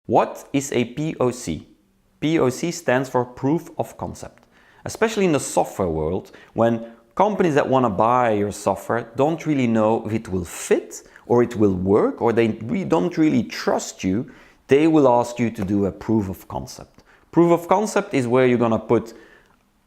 What is a POC? POC stands for proof of concept. Especially in the software world, when companies that want to buy your software don't really know if it will fit or it will work, or they don't really trust you, they will ask you to do a proof of concept. Proof of concept is where you're going to put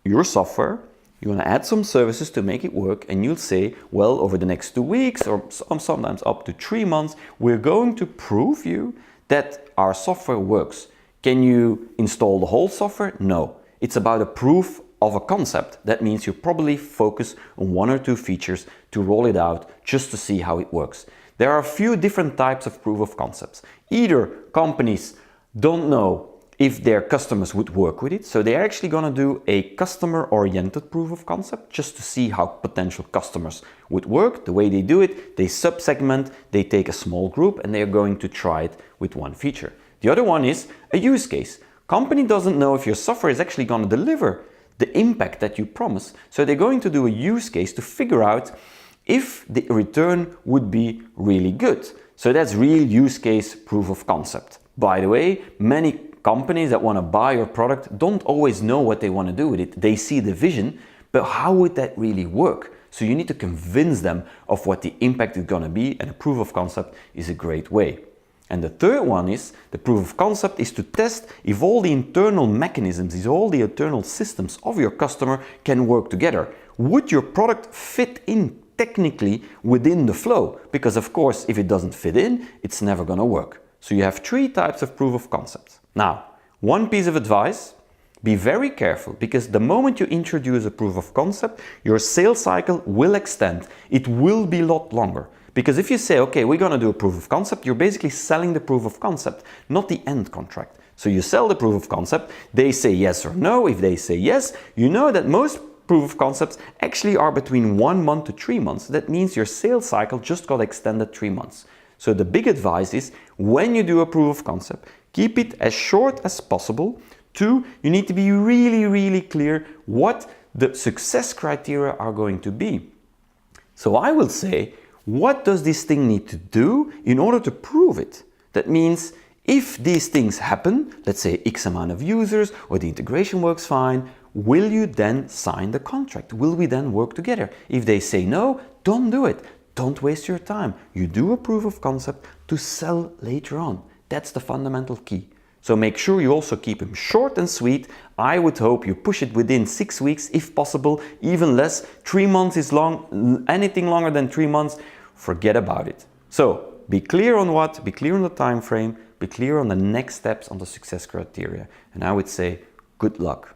your software, you're going to add some services to make it work, and you'll say, well, over the next 2 weeks or sometimes up to 3 months, we're going to prove you that our software works. Can you install the whole software? No. It's about a proof of a concept. That means you probably focus on 1 or 2 features to roll it out just to see how it works. There are a few different types of proof of concepts. Either companies don't know if their customers would work with it, so they're actually going to do a customer-oriented proof of concept just to see how potential customers would work. The way they do it, they sub-segment, they take a small group, and they're going to try it with 1 feature. The other one is a use case. Company doesn't know if your software is actually going to deliver the impact that you promise, so they're going to do a use case to figure out if the return would be really good. So that's real use case proof of concept. By the way, many companies that want to buy your product don't always know what they want to do with it. They see the vision, but how would that really work? So you need to convince them of what the impact is going to be, and a proof of concept is a great way. And the third one is, the proof of concept is to test if all the internal mechanisms, if all the internal systems of your customer can work together. Would your product fit in technically within the flow? Because of course, if it doesn't fit in, it's never going to work. So you have 3 types of proof of concepts. Now, one piece of advice, be very careful, because the moment you introduce a proof of concept, your sales cycle will extend. It will be a lot longer. Because if you say, okay, we're going to do a proof of concept, you're basically selling the proof of concept, not the end contract. So you sell the proof of concept, they say yes or no. If they say yes, you know that most proof of concepts actually are between 1 month to 3 months. That means your sales cycle just got extended 3 months. So the big advice is, when you do a proof of concept, keep it as short as possible. 2, you need to be really clear what the success criteria are going to be. So I will say, what does this thing need to do in order to prove it? That means if these things happen, let's say X amount of users, or the integration works fine, will you then sign the contract? Will we then work together? If they say no, don't do it. Don't waste your time. You do a proof of concept to sell later on. That's the fundamental key. So make sure you also keep them short and sweet. I would hope you push it within 6 weeks, if possible, even less. 3 months is long. Anything longer than 3 months, forget about it. So be clear on what, be clear on the time frame, be clear on the next steps on the success criteria. And I would say, good luck.